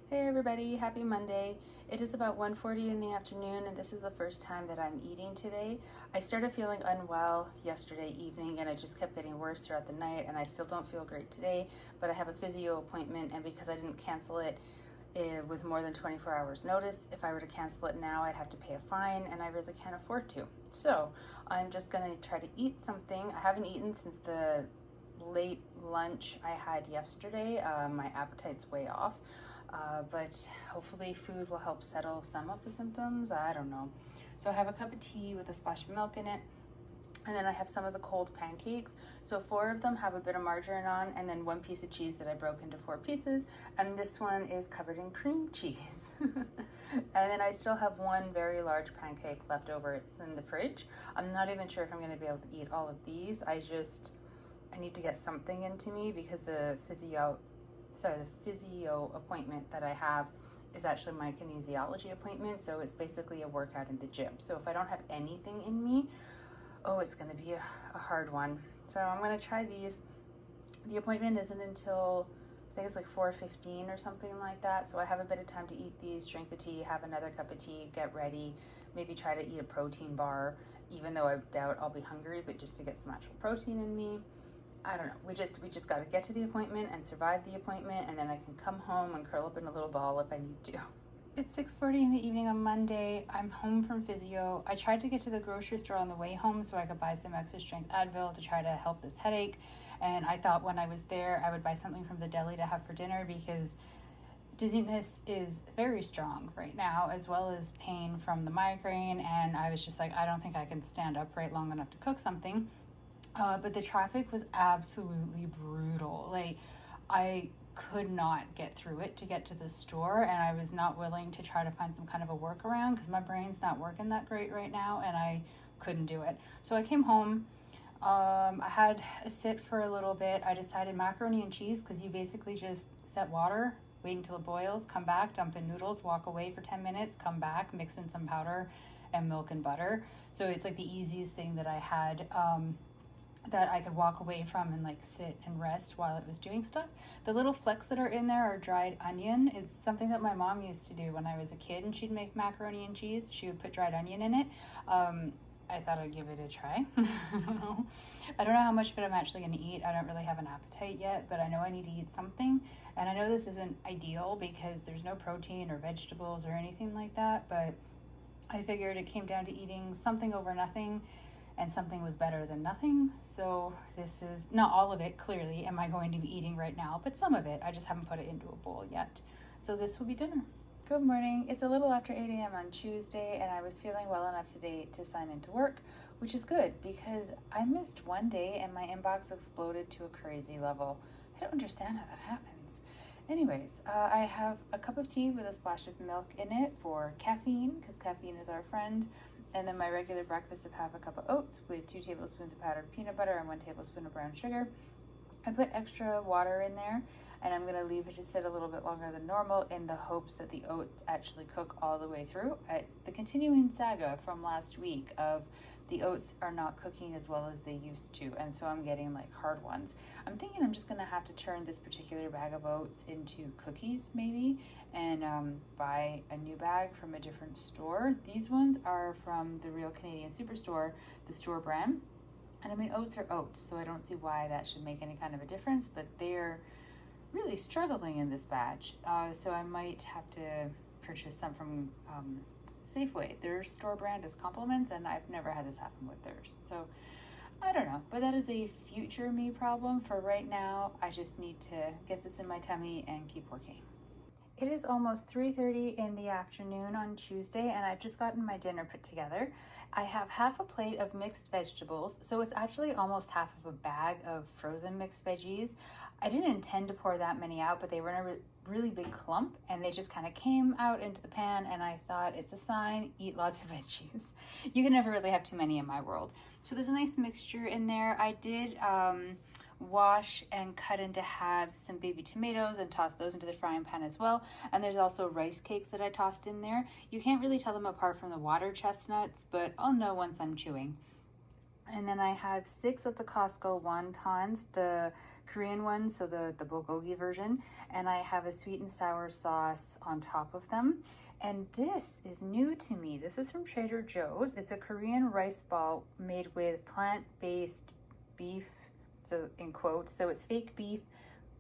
Hey everybody, happy Monday. It is about 1:40 in the afternoon and this is the first time that I'm eating today. I started feeling unwell yesterday evening and it just kept getting worse throughout the night and I still don't feel great today, but I have a physio appointment and because I didn't cancel it with more than 24 hours notice, if I were to cancel it now I'd have to pay a fine and I really can't afford to. So I'm just gonna try to eat something. I haven't eaten since the late lunch I had yesterday. My appetite's way off. But hopefully food will help settle some of the symptoms. I don't know. So I have a cup of tea with a splash of milk in it. And then I have some of the cold pancakes. So 4 of them have a bit of margarine on and then 1 piece of cheese that I broke into 4 pieces. And this one is covered in cream cheese. And then I still have 1 very large pancake left over. It's in the fridge. I'm not even sure if I'm gonna be able to eat all of these. I need to get something into me because the physio appointment that I have is actually my kinesiology appointment. So it's basically a workout in the gym. So if I don't have anything in me, oh, it's gonna be a hard one. So I'm gonna try these. The appointment isn't until, I think it's like 4:15 or something like that. So I have a bit of time to eat these, drink the tea, have another cup of tea, get ready, maybe try to eat a protein bar, even though I doubt I'll be hungry, but just to get some actual protein in me. I don't know. We just got to get to the appointment and survive the appointment, and then I can come home and curl up in a little ball if I need to. It's 6:40 in the evening on Monday. I'm home from physio. I tried to get to the grocery store on the way home so I could buy some extra strength Advil to try to help this headache. And I thought when I was there, I would buy something from the deli to have for dinner because dizziness is very strong right now, as well as pain from the migraine. And I was just like, I don't think I can stand upright long enough to cook something. But the traffic was absolutely brutal. Like, I could not get through it to get to the store, and I was not willing to try to find some kind of a workaround because my brain's not working that great right now, and I couldn't do it. So I came home. I had a sit for a little bit. I decided macaroni and cheese because you basically just set water, wait until it boils, come back, dump in noodles, walk away for 10 minutes, come back, mix in some powder and milk and butter. So it's like the easiest thing that I had. That I could walk away from and like sit and rest while it was doing stuff. The little flecks that are in there are dried onion. It's something that my mom used to do when I was a kid and she'd make macaroni and cheese. She would put dried onion in it. I thought I'd give it a try. I don't know how much of it I'm actually going to eat. I don't really have an appetite yet, but I know I need to eat something. And I know this isn't ideal because there's no protein or vegetables or anything like that, but I figured it came down to eating something over nothing, and something was better than nothing. So this is not all of it, clearly, am I going to be eating right now, but some of it. I just haven't put it into a bowl yet. So this will be dinner. Good morning. It's a little after 8 a.m. on Tuesday, and I was feeling well enough today to sign into work, which is good because I missed one day and my inbox exploded to a crazy level. I don't understand how that happens. Anyways, I have a cup of tea with a splash of milk in it for caffeine, because caffeine is our friend. And then my regular breakfast, I have a cup of oats with 2 tablespoons of powdered peanut butter and 1 tablespoon of brown sugar. I put extra water in there, and I'm gonna leave it to sit a little bit longer than normal in the hopes that the oats actually cook all the way through. It's the continuing saga from last week of the oats are not cooking as well as they used to, and so I'm getting like hard ones. I'm thinking I'm just gonna have to turn this particular bag of oats into cookies maybe, and buy a new bag from a different store. These ones are from the Real Canadian Superstore, the store brand. And I mean, oats are oats, so I don't see why that should make any kind of a difference, but they're really struggling in this batch. So I might have to purchase some from Safeway. Their store brand is Compliments, and I've never had this happen with theirs. So I don't know, but that is a future me problem. For right now, I just need to get this in my tummy and keep working. It is almost 3:30 in the afternoon on Tuesday, and I've just gotten my dinner put together. I have half a plate of mixed vegetables, so it's actually almost half of a bag of frozen mixed veggies. I didn't intend to pour that many out, but they were in a really big clump, and they just kind of came out into the pan, and I thought it's a sign, eat lots of veggies. You can never really have too many in my world. So there's a nice mixture in there. I did wash and cut into halves some baby tomatoes and toss those into the frying pan as well. And there's also rice cakes that I tossed in there. You can't really tell them apart from the water chestnuts, but I'll know once I'm chewing. And then I have 6 of the Costco wontons, the Korean one, so the bulgogi version. And I have a sweet and sour sauce on top of them. And this is new to me. This is from Trader Joe's. It's a Korean rice ball made with plant-based beef, so in quotes. So it's fake beef,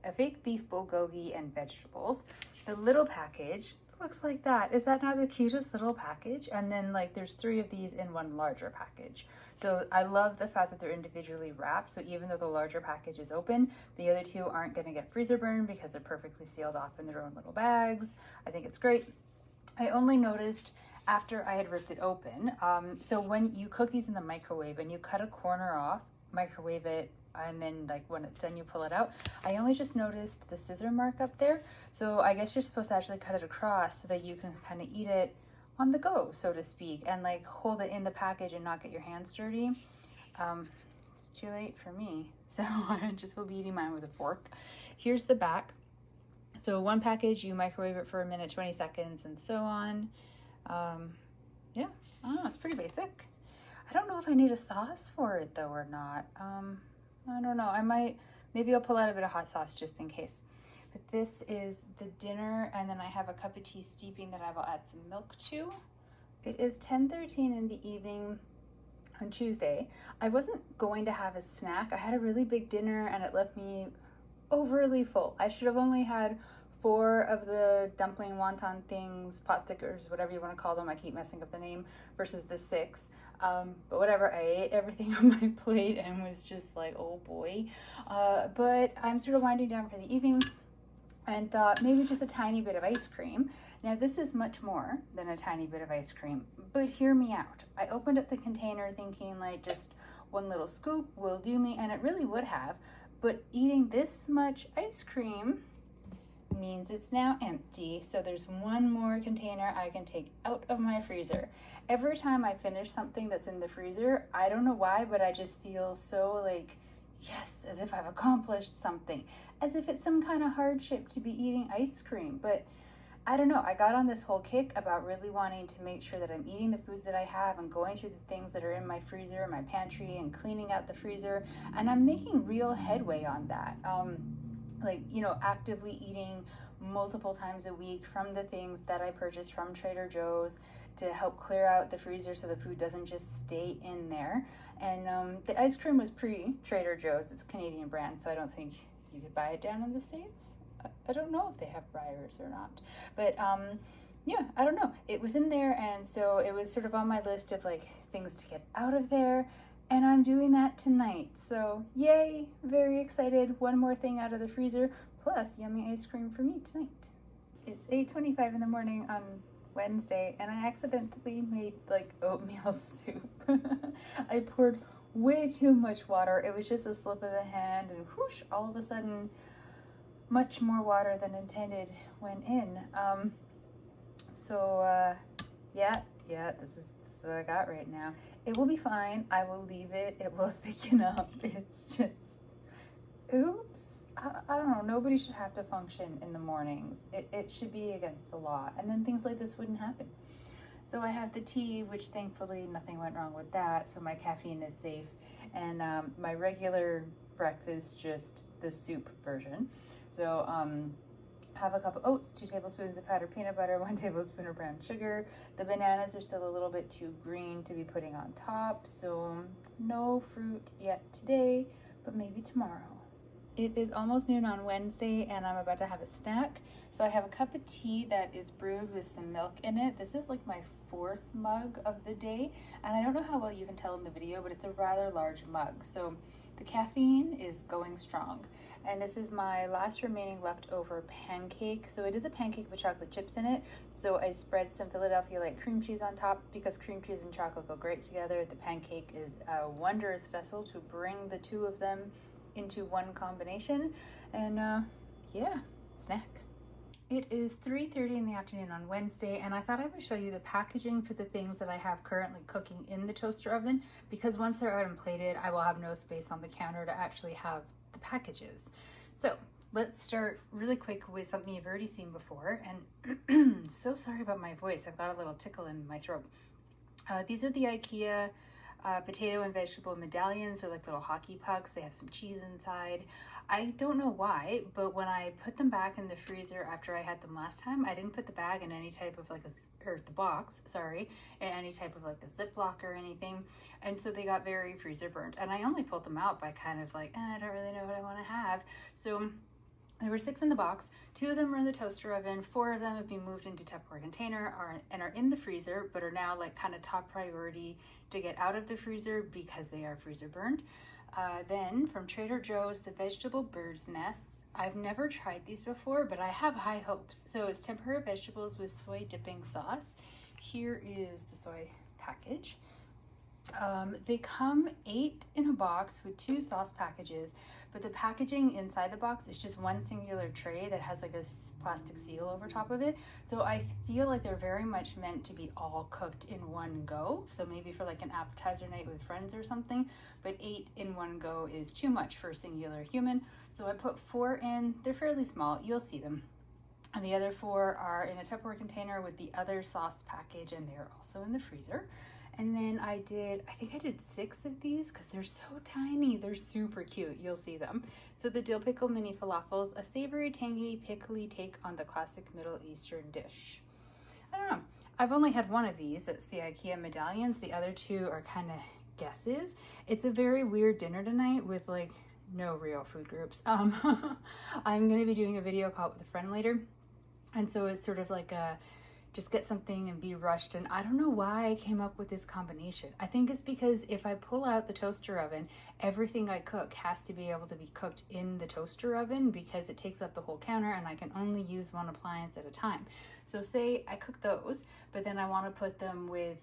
a fake beef bulgogi and vegetables. The little package looks like that. Is that not the cutest little package? And then like there's 3 of these in one larger package. So I love the fact that they're individually wrapped. So even though the larger package is open, the other 2 aren't going to get freezer burn because they're perfectly sealed off in their own little bags. I think it's great. I only noticed after I had ripped it open. So when you cook these in the microwave and you cut a corner off, microwave it, and then like when it's done you pull it out, I only just noticed the scissor mark up there. So I guess you're supposed to actually cut it across so that you can kind of eat it on the go, so to speak, and like hold it in the package and not get your hands dirty. It's too late for me, so I just will be eating mine with a fork. Here's the back. So one package, you microwave it for a minute, 20 seconds, and so on. Yeah, I don't know, it's pretty basic. I don't know if I need a sauce for it though or not. I don't know, maybe I'll pull out a bit of hot sauce just in case. But this is the dinner, and then I have a cup of tea steeping that I will add some milk to. It is 10:13 in the evening on Tuesday. I wasn't going to have a snack. I had a really big dinner and it left me overly full. I should have only had 4 of the dumpling wonton things, pot stickers, whatever you want to call them. I keep messing up the name, versus the 6. But whatever, I ate everything on my plate and was just like, oh boy. But I'm sort of winding down for the evening and thought maybe just a tiny bit of ice cream. Now this is much more than a tiny bit of ice cream, but hear me out. I opened up the container thinking like just 1 little scoop will do me, and it really would have. But eating this much ice cream means it's now empty. So there's 1 more container I can take out of my freezer. Every time I finish something that's in the freezer, I don't know why, but I just feel so like, yes, as if I've accomplished something, as if it's some kind of hardship to be eating ice cream. But I don't know, I got on this whole kick about really wanting to make sure that I'm eating the foods that I have and going through the things that are in my freezer, my pantry, and cleaning out the freezer. And I'm making real headway on that. Like, you know, actively eating multiple times a week from the things that I purchased from Trader Joe's to help clear out the freezer so the food doesn't just stay in there. And the ice cream was pre-Trader Joe's. It's a Canadian brand, so I don't think you could buy it down in the States. I don't know if they have Breyers or not, but yeah, I don't know. It was in there, and so it was sort of on my list of like things to get out of there, and I'm doing that tonight. So yay, very excited. 1 more thing out of the freezer, plus yummy ice cream for me tonight. It's 8:25 in the morning on Wednesday, and I accidentally made like oatmeal soup. I poured way too much water. It was just a slip of the hand, and whoosh, all of a sudden much more water than intended went in. Yeah, this is what I got right now. It will be fine. I will leave it. It will thicken up. It's just, oops. I don't know. Nobody should have to function in the mornings. It should be against the law. And then things like this wouldn't happen. So I have the tea, which thankfully nothing went wrong with that. So my caffeine is safe. And my regular breakfast, just the soup version. So have a cup of oats, 2 tablespoons of powdered peanut butter, 1 tablespoon of brown sugar. The bananas are still a little bit too green to be putting on top, so no fruit yet today, but maybe tomorrow. It is almost noon on Wednesday, and I'm about to have a snack. So I have a cup of tea that is brewed with some milk in it. This is like my 4th mug of the day, and I don't know how well you can tell in the video, but it's a rather large mug. So the caffeine is going strong. And this is my last remaining leftover pancake. So it is a pancake with chocolate chips in it. So I spread some Philadelphia light cream cheese on top because cream cheese and chocolate go great together. The pancake is a wondrous vessel to bring the 2 of them into one combination. And yeah, snack. It is 3:30 in the afternoon on Wednesday, and I thought I would show you the packaging for the things that I have currently cooking in the toaster oven, because once they're out and plated, I will have no space on the counter to actually have the packages. So let's start really quick with something you've already seen before, and so sorry about my voice. I've got a little tickle in my throat. These are the Ikea Potato and vegetable medallions are like little hockey pucks. They have some cheese inside. I don't know why, but when I put them back in the freezer after I had them last time, I didn't put the bag in any type of like or the box, sorry, in any type of like a Ziploc or anything. And so they got very freezer burnt. And I only pulled them out by kind of like, I don't really know what I want to have. So there were 6 in the box. 2 of them were in the toaster oven. 4 of them have been moved into Tupperware container and are in the freezer, but are now like kind of top priority to get out of the freezer because they are freezer burned. Then from Trader Joe's, the vegetable bird's nests. I've never tried these before, but I have high hopes. So it's tempura vegetables with soy dipping sauce. Here is the soy package. They come 8 in a box with 2 sauce packages, but the packaging inside the box is just one singular tray that has like a plastic seal over top of it. So I feel like they're very much meant to be all cooked in one go. So maybe for like an appetizer night with friends or something, but 8 in one go is too much for a singular human. So I put 4 in. They're fairly small. You'll see them. And the other 4 are in a Tupperware container with the other sauce package, and they're also in the freezer. And then I think I did 6 of these because they're so tiny. They're super cute. You'll see them. So the dill pickle mini falafels, a savory, tangy, pickly take on the classic Middle Eastern dish. I don't know. I've only had 1 of these. It's the Ikea medallions. The other 2 are kind of guesses. It's a very weird dinner tonight with like no real food groups. I'm going to be doing a video call with a friend later. And so it's sort of like a just get something and be rushed. And I don't know why I came up with this combination. I think it's because if I pull out the toaster oven, everything I cook has to be able to be cooked in the toaster oven because it takes up the whole counter and I can only use one appliance at a time. So say I cook those, but then I want to put them with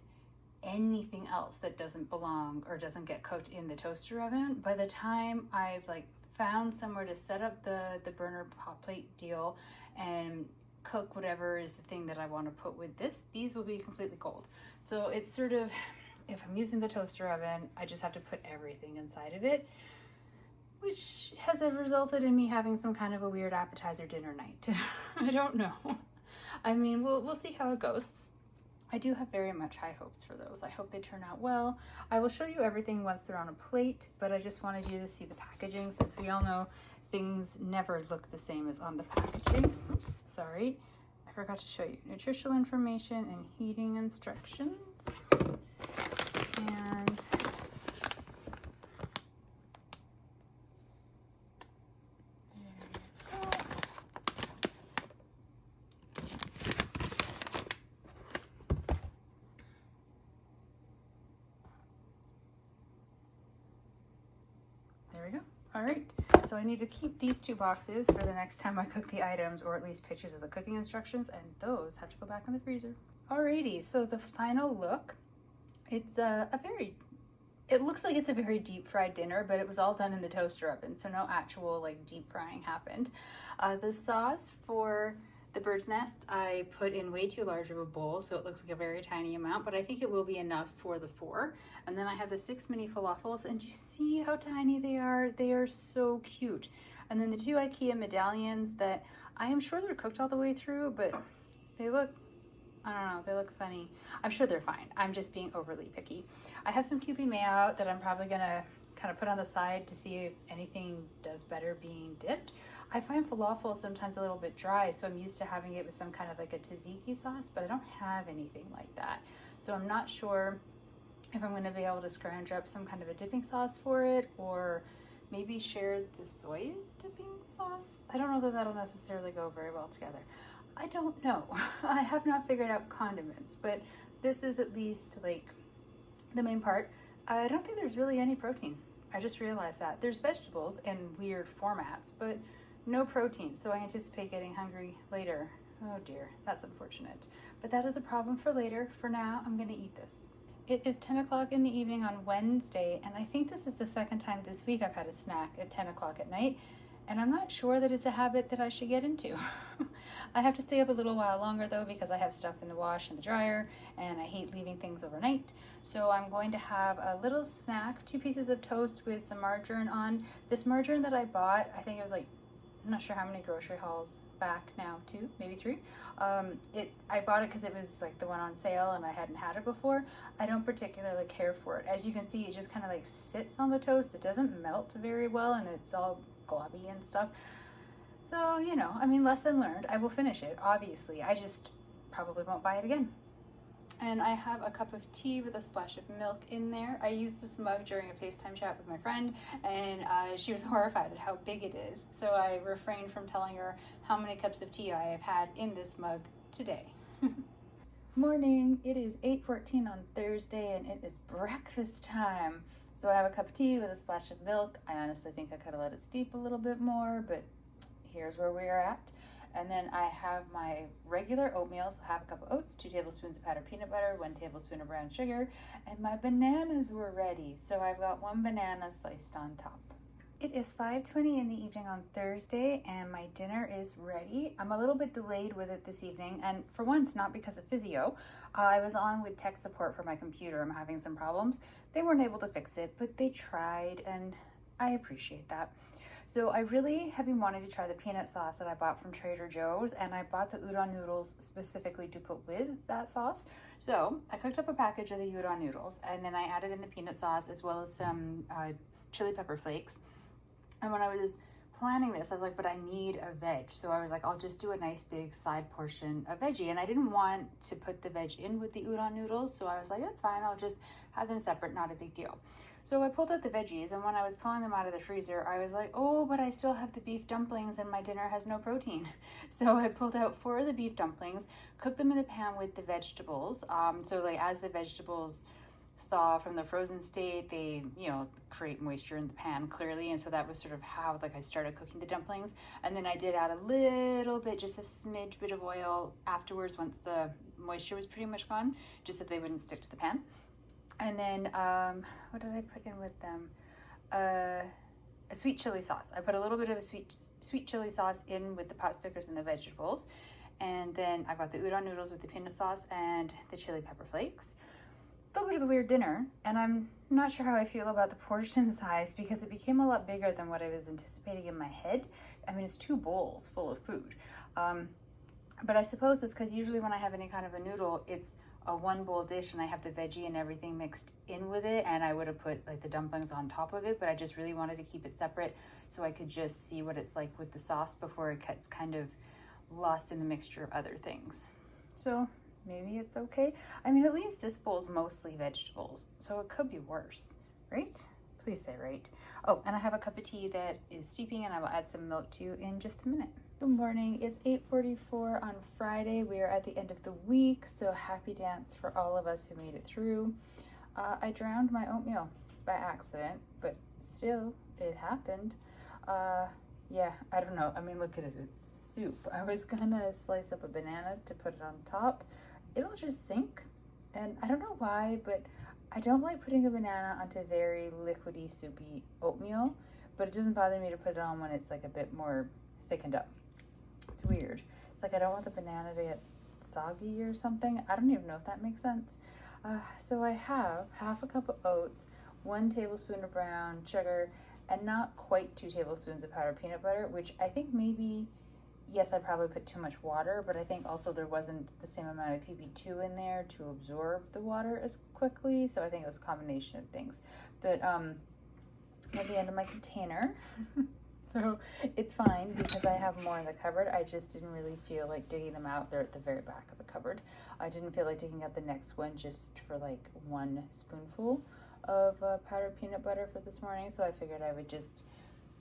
anything else that doesn't belong or doesn't get cooked in the toaster oven. By the time I've like found somewhere to set up the burner hot plate deal and cook whatever is the thing that I want to put with this, these will be completely cold. So it's sort of, if I'm using the toaster oven, I just have to put everything inside of it, which has resulted in me having some kind of a weird appetizer dinner night. I don't know. I mean, we'll see how it goes. I do have very much high hopes for those. I hope they turn out well. I will show you everything once they're on a plate, but I just wanted you to see the packaging since we all know things never look the same as on the packaging. Oops, sorry. I forgot to show you nutritional information and heating instructions. And there we go. All right, so I need to keep these 2 boxes for the next time I cook the items, or at least pictures of the cooking instructions, and those have to go back in the freezer. Alrighty, so the final look, it's it looks like it's a very deep fried dinner, but it was all done in the toaster oven, so no actual like deep frying happened. The sauce for the bird's nests I put in way too large of a bowl, so it looks like a very tiny amount, but I think it will be enough for the 4. And then I have the 6 mini falafels, and you see how tiny they are? They are so cute. And then the 2 Ikea medallions that I am sure they're cooked all the way through, but they look, I don't know, they look funny. I'm sure they're fine. I'm just being overly picky. I have some Kewpie mayo that I'm probably gonna kind of put on the side to see if anything does better being dipped. I find falafel sometimes a little bit dry, so I'm used to having it with some kind of like a tzatziki sauce, but I don't have anything like that. So I'm not sure if I'm going to be able to scrounge up some kind of a dipping sauce for it, or maybe share the soy dipping sauce. I don't know that that'll necessarily go very well together. I don't know. I have not figured out condiments, but this is at least like the main part. I don't think there's really any protein. I just realized that. There's vegetables in weird formats, but no protein, so I anticipate getting hungry later. Oh dear, that's unfortunate. But that is a problem for later. For now, I'm gonna eat this. It is 10 o'clock in the evening on Wednesday, and I think this is the second time this week I've had a snack at 10 o'clock at night, and I'm not sure that it's a habit that I should get into. I have to stay up a little while longer though because I have stuff in the wash and the dryer, and I hate leaving things overnight. So I'm going to have a little snack, 2 pieces of toast with some margarine on. This margarine that I bought, I think it was like I'm not sure how many grocery hauls back now, 2, maybe 3. I bought it because it was like the one on sale and I hadn't had it before. I don't particularly care for it. As you can see, it just kind of like sits on the toast. It doesn't melt very well and it's all globby and stuff. So, you know, I mean, lesson learned. I will finish it, obviously. I just probably won't buy it again. And I have a cup of tea with a splash of milk in there. I used this mug during a FaceTime chat with my friend, and she was horrified at how big it is. So I refrained from telling her how many cups of tea I have had in this mug today. Morning, it is 8:14 on Thursday, and it is breakfast time. So I have a cup of tea with a splash of milk. I honestly think I could have let it steep a little bit more, but here's where we are at. And then I have my regular oatmeal, so half a cup of oats, 2 tablespoons of powdered peanut butter, 1 tablespoon of brown sugar, and my bananas were ready. So I've got 1 banana sliced on top. It is 5:20 in the evening on Thursday, and my dinner is ready. I'm a little bit delayed with it this evening, and for once, not because of physio. I was on with tech support for my computer. I'm having some problems. They weren't able to fix it, but they tried, and I appreciate that. So I really have been wanting to try the peanut sauce that I bought from Trader Joe's, and I bought the udon noodles specifically to put with that sauce. So I cooked up a package of the udon noodles, and then I added in the peanut sauce as well as some chili pepper flakes. And when I was planning this, I was like, but I need a veg. So I was like, I'll just do a nice big side portion of veggie. And I didn't want to put the veg in with the udon noodles. So I was like, that's fine. I'll just have them separate, not a big deal. So I pulled out the veggies, and when I was pulling them out of the freezer, I was like, oh, but I still have the beef dumplings and my dinner has no protein. So I pulled out 4 of the beef dumplings, cooked them in the pan with the vegetables. So like as the vegetables thaw from the frozen state, they, you know, create moisture in the pan clearly. And so that was sort of how like I started cooking the dumplings. And then I did add a little bit, just a smidge bit of oil afterwards once the moisture was pretty much gone, just so they wouldn't stick to the pan. And then, what did I put in with them? A sweet chili sauce. I put a little bit of a sweet chili sauce in with the pot stickers and the vegetables. And then I've got the udon noodles with the peanut sauce and the chili pepper flakes. It's a little bit of a weird dinner, and I'm not sure how I feel about the portion size because it became a lot bigger than what I was anticipating in my head. I mean, it's 2 bowls full of food. But I suppose it's because usually when I have any kind of a noodle, it's a 1 bowl dish and I have the veggie and everything mixed in with it, and I would have put like the dumplings on top of it, but I just really wanted to keep it separate so I could just see what it's like with the sauce before it gets kind of lost in the mixture of other things. So maybe it's okay. I mean, at least this bowl's mostly vegetables, so it could be worse, right? Please say right. Oh, and I have a cup of tea that is steeping, and I will add some milk to in just a minute. Good morning. It's 8:44 on Friday. We are at the end of the week, so happy dance for all of us who made it through. I drowned my oatmeal by accident, but still, it happened. Yeah, I don't know. I mean, look at it. It's soup. I was gonna slice up a banana to put it on top. It'll just sink, and I don't know why, but I don't like putting a banana onto very liquidy, soupy oatmeal, but it doesn't bother me to put it on when it's like a bit more thickened up. It's weird. It's like I don't want the banana to get soggy or something. I don't even know if that makes sense. So I have half a cup of oats, 1 tablespoon of brown sugar, and not quite 2 tablespoons of powdered peanut butter, which I think maybe, yes, I probably put too much water, but I think also there wasn't the same amount of PP2 in there to absorb the water as quickly. So I think it was a combination of things. But I'm at the end of my container. So it's fine because I have more in the cupboard. I just didn't really feel like digging them out. They're at the very back of the cupboard. I didn't feel like digging out the next one just for like 1 spoonful of powdered peanut butter for this morning. So I figured I would just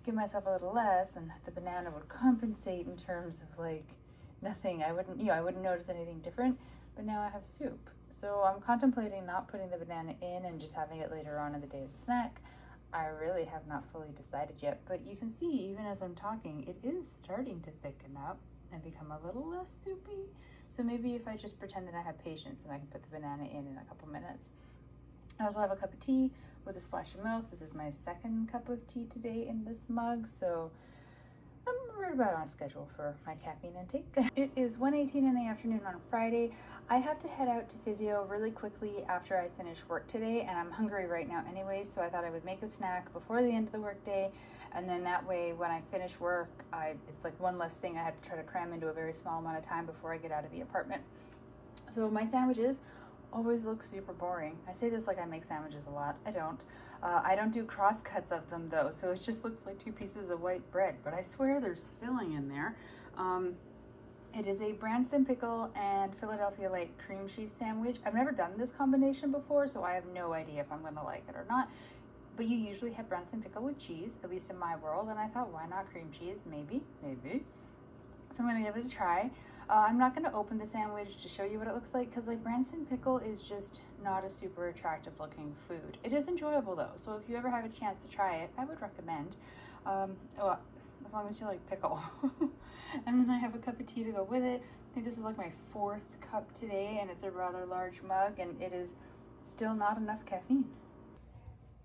give myself a little less, and the banana would compensate in terms of like nothing. I wouldn't notice anything different, but now I have soup. So I'm contemplating not putting the banana in and just having it later on in the day as a snack. I really have not fully decided yet, but you can see even as I'm talking, it is starting to thicken up and become a little less soupy. So maybe if I just pretend that I have patience and I can put the banana in a couple minutes. I also have a cup of tea with a splash of milk. This is my 2nd cup of tea today in this mug, so I'm we're about on schedule for my caffeine intake. It is 1:18 in the afternoon on Friday. I have to head out to physio really quickly after I finish work today, and I'm hungry right now anyway, so I thought I would make a snack before the end of the work day, and then that way when I finish work, it's like one less thing I have to try to cram into a very small amount of time before I get out of the apartment. So my sandwiches always look super boring. I say this like I make sandwiches a lot. I don't. I don't do cross cuts of them though, so it just looks like two pieces of white bread, but I swear there's filling in there. It is a Branston pickle and Philadelphia light cream cheese sandwich. I've never done this combination before, so I have no idea if I'm gonna like it or not. But you usually have Branston pickle with cheese, at least in my world, and I thought, why not cream cheese? Maybe. So I'm gonna give it a try. I'm not gonna open the sandwich to show you what it looks like because like Branston pickle is just not a super attractive looking food. It is enjoyable though, so if you ever have a chance to try it, I would recommend. Well, as long as you like pickle. And then I have a cup of tea to go with it. I think this is like my 4th cup today, and it's a rather large mug, and it is still not enough caffeine.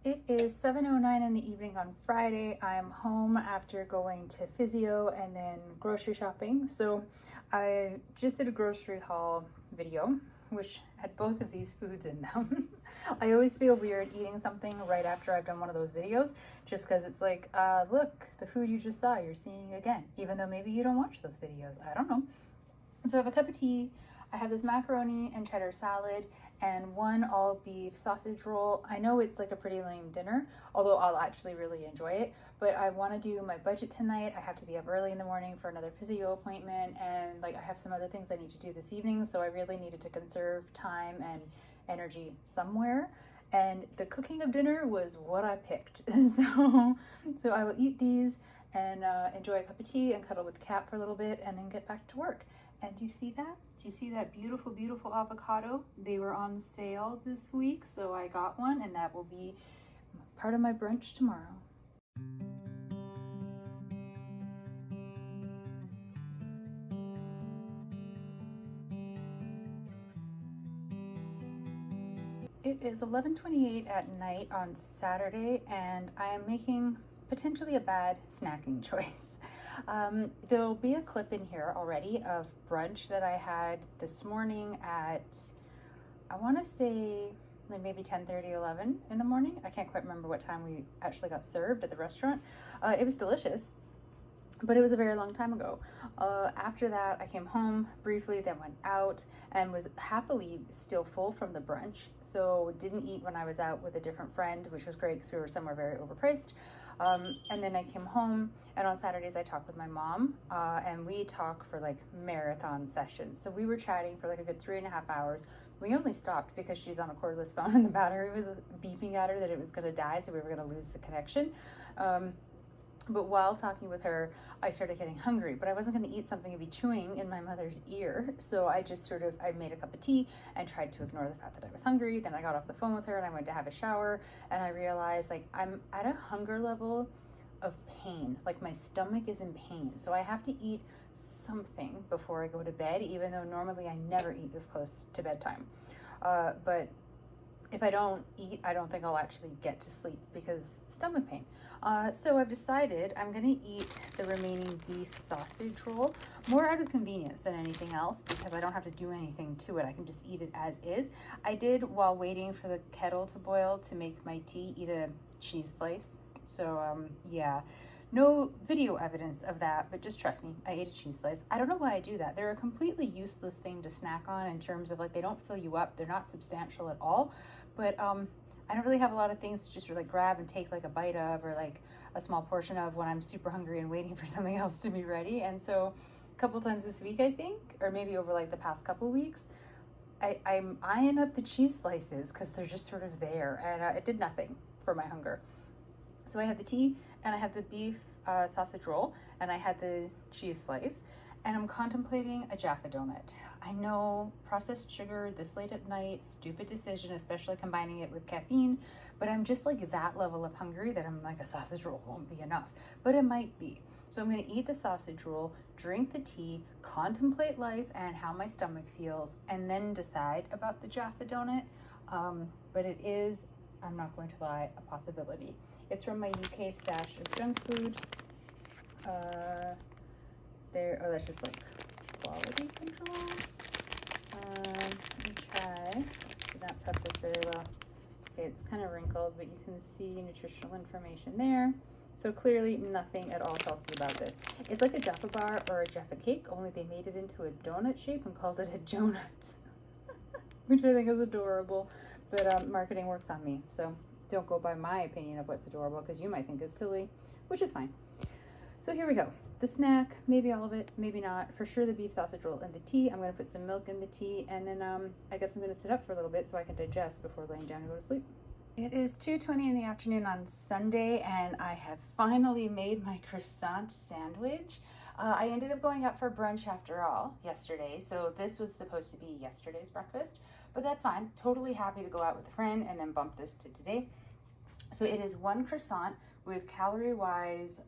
It is 7:09 in the evening on Friday. I am home after going to physio and then grocery shopping. So I just did a grocery haul video, which had both of these foods in them. I always feel weird eating something right after I've done one of those videos, just because it's like, look, the food you just saw, you're seeing again, even though maybe you don't watch those videos. I don't know. So I have a cup of tea. I have this macaroni and cheddar salad and one all beef sausage roll. I know it's like a pretty lame dinner, although I'll actually really enjoy it, but I want to do my budget tonight. I have to be up early in the morning for another physio appointment, and like I have some other things I need to do this evening, so I really needed to conserve time and energy somewhere. And the cooking of dinner was what I picked. So I will eat these and enjoy a cup of tea and cuddle with the cat for a little bit and then get back to work. And do you see that? Do you see that beautiful, beautiful avocado? They were on sale this week, so I got one, and that will be part of my brunch tomorrow. It is 11:28 at night on Saturday, and I am making potentially a bad snacking choice. There'll be a clip in here already of brunch that I had this morning at, I want to say like maybe 10:30, 11 in the morning. I can't quite remember what time we actually got served at the restaurant. It was delicious, but it was a very long time ago. After that, I came home briefly, then went out and was happily still full from the brunch. So didn't eat when I was out with a different friend, which was great because we were somewhere very overpriced. And then I came home, and on Saturdays I talk with my mom, and we talk for like marathon sessions. So we were chatting for like a good 3.5 hours. We only stopped because she's on a cordless phone and the battery was beeping at her that it was gonna die, so we were gonna lose the connection. But while talking with her, I started getting hungry, but I wasn't going to eat something and be chewing in my mother's ear. So I just I made a cup of tea and tried to ignore the fact that I was hungry. Then I got off the phone with her and I went to have a shower, and I realized like I'm at a hunger level of pain. Like my stomach is in pain. So I have to eat something before I go to bed, even though normally I never eat this close to bedtime. But if I don't eat, I don't think I'll actually get to sleep because stomach pain. So I've decided I'm gonna eat the remaining beef sausage roll, more out of convenience than anything else because I don't have to do anything to it. I can just eat it as is. I did, while waiting for the kettle to boil to make my tea, eat a cheese slice. So yeah, no video evidence of that, but just trust me, I ate a cheese slice. I don't know why I do that. They're a completely useless thing to snack on in terms of like, they don't fill you up. They're not substantial at all, but I don't really have a lot of things to just like grab and take like a bite of or like a small portion of when I'm super hungry and waiting for something else to be ready. And so a couple times this week, I think, or maybe over like the past couple weeks, I'm eyeing up the cheese slices because they're just sort of there, and it did nothing for my hunger. So I had the tea and I had the beef sausage roll and I had the cheese slice, and I'm contemplating a Jaffa donut. I know, processed sugar this late at night, stupid decision, especially combining it with caffeine, but I'm just like that level of hungry that I'm like, a sausage roll won't be enough, but it might be. So I'm gonna eat the sausage roll, drink the tea, contemplate life and how my stomach feels, and then decide about the Jaffa donut. But it is, I'm not going to lie, a possibility. It's from my UK stash of junk food. there. Oh, that's just like quality control. Let me try. Did not prep this very well. Okay, it's kind of wrinkled, but you can see nutritional information there. So clearly nothing at all healthy about this. It's like a Jaffa bar or a Jaffa cake, only they made it into a donut shape and called it a donut, which I think is adorable. But marketing works on me, so don't go by my opinion of what's adorable because you might think it's silly, which is fine. So here we go. The snack, maybe all of it, maybe not. For sure the beef sausage roll and the tea. I'm going to put some milk in the tea, and then I guess I'm going to sit up for a little bit so I can digest before laying down and go to sleep. It is 2:20 in the afternoon on Sunday, and I have finally made my croissant sandwich. I ended up going out for brunch after all yesterday, so this was supposed to be yesterday's breakfast, but that's fine. Totally happy to go out with a friend and then bump this to today. So it is one croissant with calorie-wise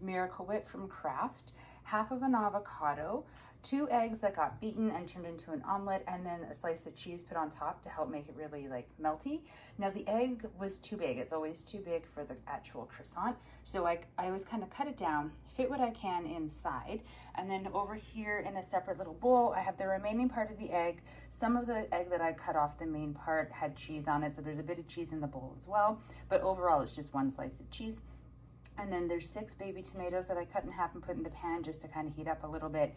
Miracle Whip from Kraft, half of an avocado, 2 eggs that got beaten and turned into an omelet, and then a slice of cheese put on top to help make it really like melty. Now the egg was too big. It's always too big for the actual croissant. So I always kind of cut it down, fit what I can inside. And then over here in a separate little bowl, I have the remaining part of the egg. Some of the egg that I cut off the main part had cheese on it, so there's a bit of cheese in the bowl as well. But overall, it's just one slice of cheese. And then there's 6 baby tomatoes that I cut in half and put in the pan just to kind of heat up a little bit.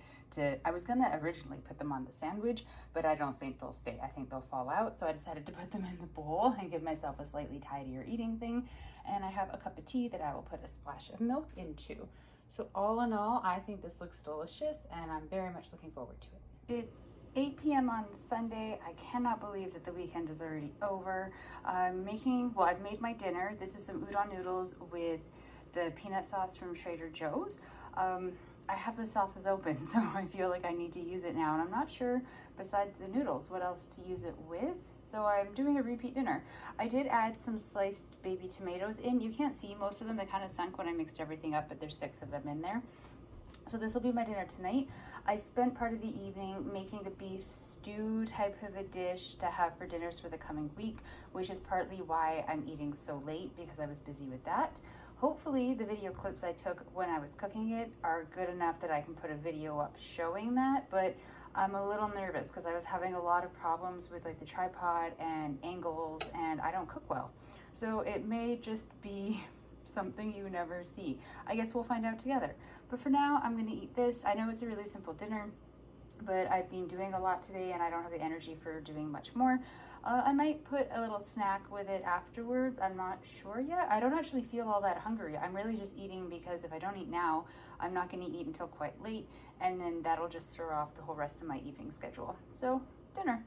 I was gonna originally put them on the sandwich, but I don't think they'll stay. I think they'll fall out. So I decided to put them in the bowl and give myself a slightly tidier eating thing. And I have a cup of tea that I will put a splash of milk into. So all in all, I think this looks delicious and I'm very much looking forward to it. It's 8 p.m. on Sunday. I cannot believe that the weekend is already over. I've made my dinner. This is some udon noodles with the peanut sauce from Trader Joe's. I have the sauces open, so I feel like I need to use it now, and I'm not sure, besides the noodles, what else to use it with. So I'm doing a repeat dinner. I did add some sliced baby tomatoes in. You can't see most of them. They kind of sunk when I mixed everything up, but there's 6 of them in there. So this will be my dinner tonight. I spent part of the evening making a beef stew type of a dish to have for dinners for the coming week, which is partly why I'm eating so late, because I was busy with that. Hopefully the video clips I took when I was cooking it are good enough that I can put a video up showing that, but I'm a little nervous because I was having a lot of problems with like the tripod and angles, and I don't cook well. So it may just be something you never see. I guess we'll find out together. But for now, I'm gonna eat this. I know it's a really simple dinner, but I've been doing a lot today and I don't have the energy for doing much more. I might put a little snack with it afterwards. I'm not sure yet. I don't actually feel all that hungry. I'm really just eating because if I don't eat now, I'm not gonna eat until quite late, and then that'll just throw off the whole rest of my evening schedule. So, dinner.